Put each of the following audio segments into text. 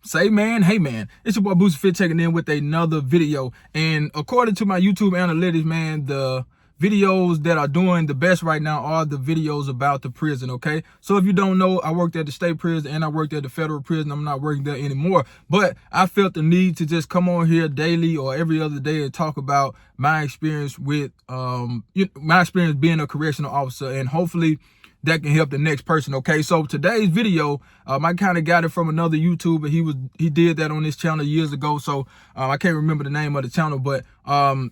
Say man, hey man, it's your boy Booster Fit checking in with another video. And according to my YouTube analytics, man, the videos that are doing the best right now are the videos about the prison, okay? So if you don't know, I worked at the state prison and I worked at the federal prison. I'm not working there anymore, but I felt the need to just come on here daily or every other day and talk about my experience with my experience being a correctional officer, and hopefully that can help the next person. Okay, so today's video, I kind of got it from another YouTuber. He did that on his channel years ago, so I can't remember the name of the channel, but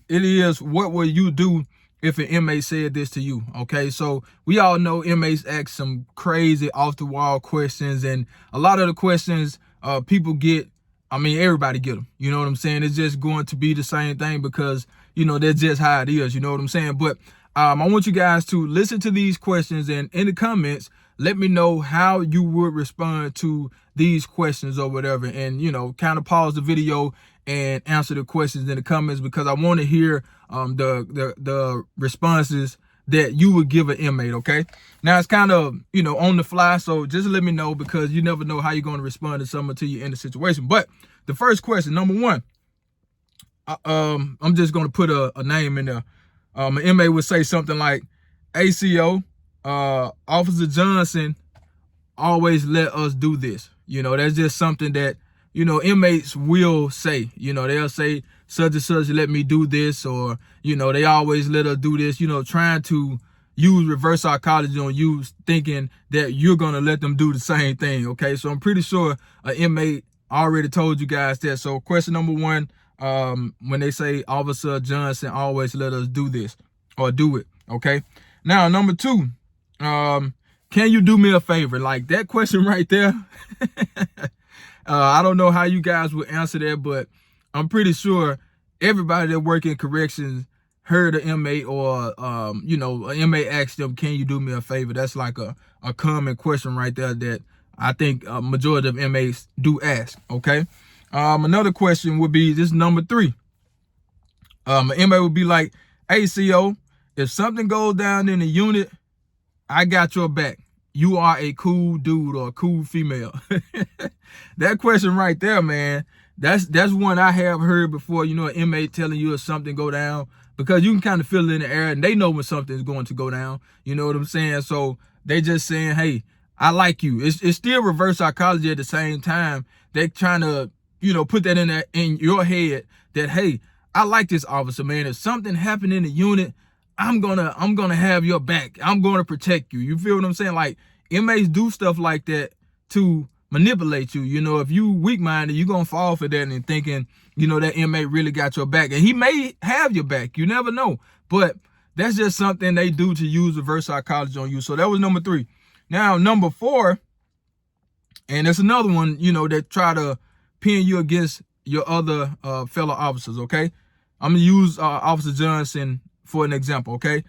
it is, what will you do if an inmate said this to you? Okay, so we all know inmates ask some crazy off the wall questions, and a lot of the questions people get, I mean, everybody get them, you know what I'm saying? It's just going to be the same thing because, you know, that's just how it is, you know what I'm saying? But I want you guys to listen to these questions, and in the comments, let me know how you would respond to these questions or whatever. And, you know, kind of pause the video and answer the questions in the comments, because I want to hear the responses that you would give an inmate, okay? Now, it's kind of, you know, on the fly, so just let me know, because you never know how you're going to respond to someone until you're in the situation. But the first question, number one, I'm just going to put a name in there. An inmate would say something like, ACO, Officer Johnson always let us do this. You know, that's just something that, you know, inmates will say. You know, they'll say, such and such let me do this, or, you know, they always let us do this, you know, trying to use reverse psychology on you, thinking that you're going to let them do the same thing, okay? So I'm pretty sure an inmate already told you guys that. So question number one, when they say Officer Johnson always let us do this or do it, okay? Now, number two, can you do me a favor? Like, that question right there, I don't know how you guys would answer that, but I'm pretty sure everybody that work in corrections heard an inmate, or, you know, an inmate asked them, can you do me a favor? That's like a common question right there that I think a majority of inmates do ask, okay? Another question would be this, number three. An inmate would be like, hey, CO, if something goes down in the unit, I got your back. You are a cool dude or a cool female. That question right there, man, that's one I have heard before. You know, an inmate telling you if something go down, because you can kind of feel it in the air, and they know when something is going to go down. You know what I'm saying? So they just saying, hey, I like you. It's still reverse psychology at the same time. They're trying to, you know, put that in your head that, hey, I like this officer, man. If something happened in the unit, I'm gonna have your back. I'm gonna protect you. You feel what I'm saying? Like, inmates do stuff like that to manipulate you. You know, if you weak-minded, you're gonna fall for that and thinking, you know, that inmate really got your back. And he may have your back. You never know. But that's just something they do to use reverse psychology on you. So that was number three. Now, number four, and it's another one, you know, that try to pin you against your other fellow officers, okay? I'm gonna use Officer Johnson for an example, okay?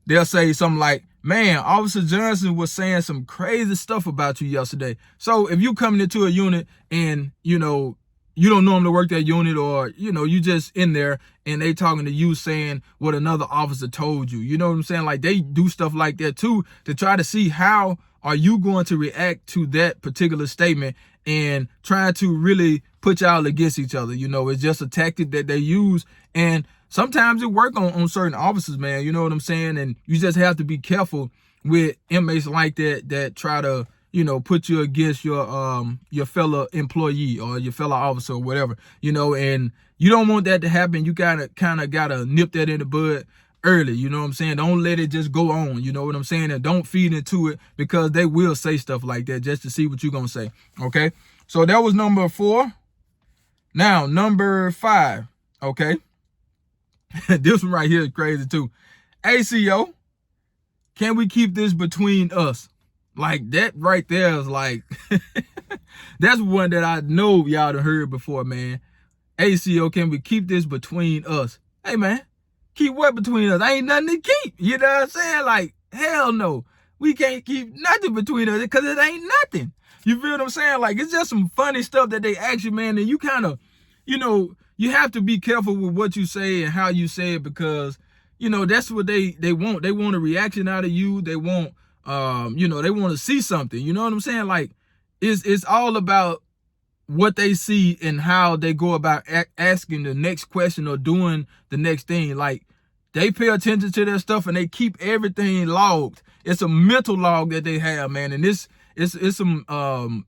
They'll say something like, man, Officer Johnson was saying some crazy stuff about you yesterday. So if you coming into a unit and, you know, you don't normally work that unit, or, you know, you just in there and they talking to you saying what another officer told you, you know what I'm saying? Like, they do stuff like that too, to try to see how are you going to react to that particular statement, and trying to really put y'all against each other. You know, it's just a tactic that they use, and sometimes it work on certain officers, man. You know what I'm saying? And you just have to be careful with inmates like that try to, you know, put you against your fellow employee or your fellow officer or whatever, you know, and you don't want that to happen. You kind of gotta nip that in the bud early, you know what I'm saying? Don't let it just go on, you know what I'm saying? And don't feed into it, because they will say stuff like that just to see what you're gonna say, okay? So that was number four. Now, number five, okay? This one right here is crazy too. ACO, can we keep this between us? Like, that right there is like, that's one that I know y'all done heard before, man. ACO, can we keep this between us? Hey, man, keep what between us? Ain't nothing to keep. You know what I'm saying? Like, hell no. We can't keep nothing between us, because it ain't nothing. You feel what I'm saying? Like, it's just some funny stuff that they ask you, man, and you kind of, you know, you have to be careful with what you say and how you say it, because, you know, that's what they want. They want a reaction out of you. They want, you know, they want to see something. You know what I'm saying? Like, it's all about what they see and how they go about asking the next question or doing the next thing. Like, they pay attention to their stuff and they keep everything logged. It's a mental log that they have, man. And it's some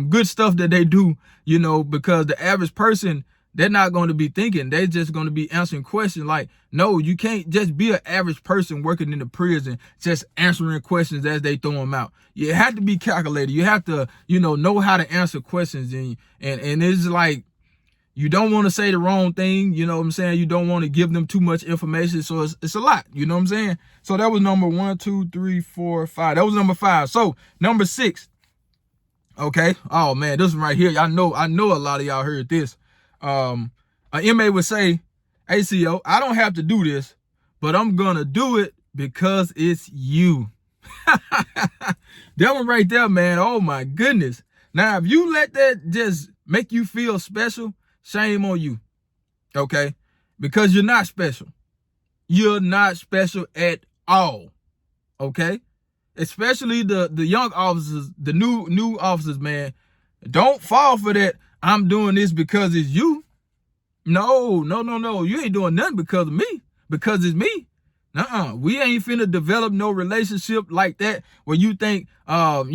good stuff that they do, you know, because the average person, they're not going to be thinking. They're just going to be answering questions. Like, no, you can't just be an average person working in the prison, just answering questions as they throw them out. You have to be calculated. You have to, you know how to answer questions. And it's like, you don't want to say the wrong thing. You know what I'm saying? You don't want to give them too much information. So it's a lot. You know what I'm saying? So that was number 1, 2, 3, 4, 5. That was number 5. So number 6. Okay. Oh man, this one right here. I know a lot of y'all heard this. An inmate would say, "Hey, CO, I don't have to do this, but I'm gonna do it because it's you." That one right there, man. Oh my goodness. Now, if you let that just make you feel special, shame on you. Okay? Because you're not special. You're not special at all. Okay? Especially the young officers, the new officers, man. Don't fall for that. I'm doing this because it's you. No. You ain't doing nothing because of me. Because it's me. We ain't finna develop no relationship like that where you think, that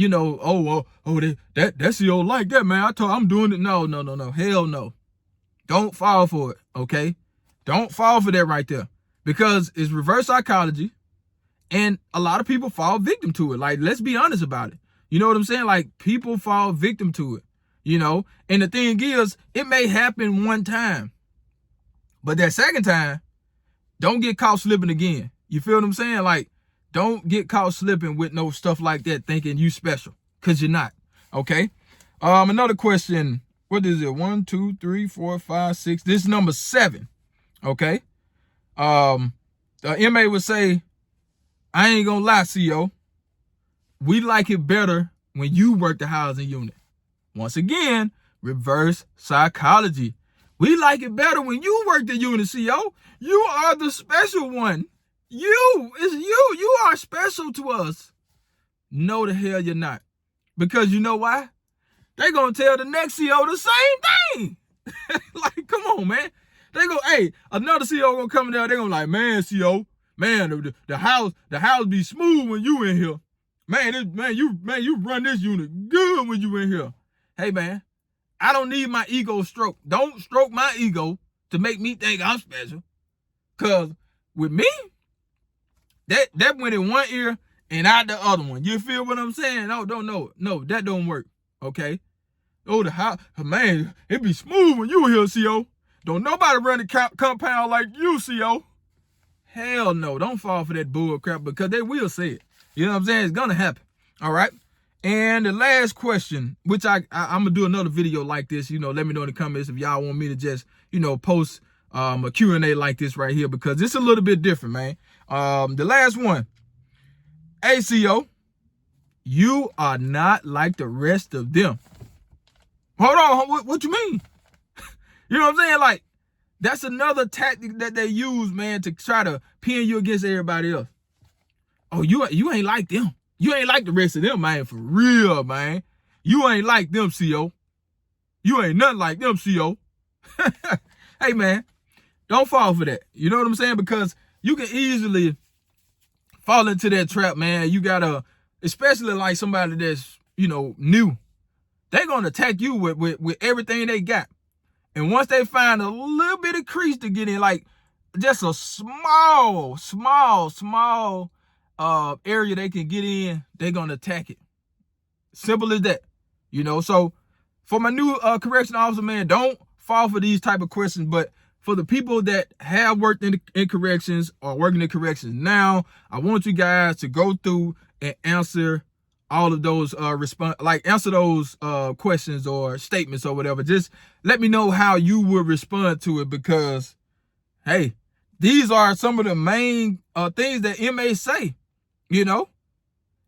CO like that, man. I'm doing it. No. Hell no. Don't fall for it, okay? Don't fall for that right there. Because it's reverse psychology, and a lot of people fall victim to it. Like, let's be honest about it. You know what I'm saying? Like, people fall victim to it, you know? And the thing is, it may happen one time, but that second time, don't get caught slipping again. You feel what I'm saying? Like, don't get caught slipping with no stuff like that, thinking you special, because you're not, okay? Another question. What is it? 1, 2, 3, 4, 5, 6. This is number 7. Okay. The inmate would say, "I ain't gonna lie, CO. We like it better when you work the housing unit." Once again, reverse psychology. We like it better when you work the unit, CO. You are the special one. It's you. You are special to us. No, the hell you're not. Because you know why? They gonna tell the next CO the same thing. Like, come on, man. They go, hey, another CO gonna come in there. They gonna like, "Man, CO, man, the house be smooth when you in here. You run this unit good when you in here." Hey, man, I don't need my ego stroked. Don't stroke my ego to make me think I'm special. Cause with me, that went in one ear and out the other one. You feel what I'm saying? No, that don't work. Okay. Oh, the house, man, it be smooth when you here, CO. Don't nobody run the compound like you, CO. Hell no, don't fall for that bull crap, because they will say it. You know what I'm saying? It's gonna happen. All right. And the last question, which I'm gonna do another video like this. You know, let me know in the comments if y'all want me to just, post a Q&A like this right here, because it's a little bit different, man. The last one. "Hey, CO, you are not like the rest of them." Hold on, what you mean? You know what I'm saying? Like, that's another tactic that they use, man, to try to pin you against everybody else. Oh, you ain't like them. You ain't like the rest of them, man, for real, man. You ain't like them, CO. You ain't nothing like them, CO. Hey, man, don't fall for that. You know what I'm saying? Because you can easily fall into that trap, man. You gotta, especially like somebody that's, new. They're gonna attack you with everything they got. And once they find a little bit of crease to get in, like just a small area they can get in, they're gonna attack it. Simple as that. So for my new correctional officer, man, don't fall for these type of questions. But for the people that have worked in corrections or working in corrections now, I want you guys to go through and answer all of those answer those questions or statements or whatever. Just let me know how you would respond to it, because hey, these are some of the main things that inmates say.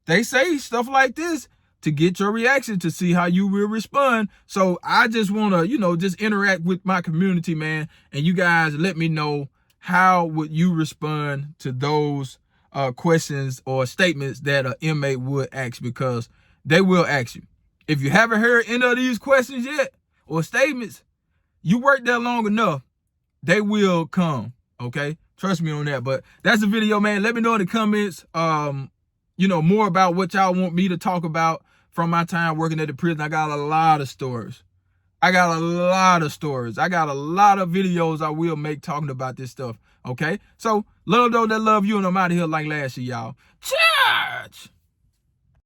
They say stuff like this to get your reaction, to see how you will respond. So I just want to, just interact with my community, man. And you guys let me know, how would you respond to those questions or statements that an inmate would ask, because they will ask you. If you haven't heard any of these questions yet or statements, you work there long enough, they will come, okay? Trust me on that. But that's the video, man. Let me know in the comments, you know, more about what y'all want me to talk about from my time working at the prison. I got a lot of stories. I got a lot of videos I will make talking about this stuff, okay? So, love those that love you, and I'm out of here like last year, y'all. Church!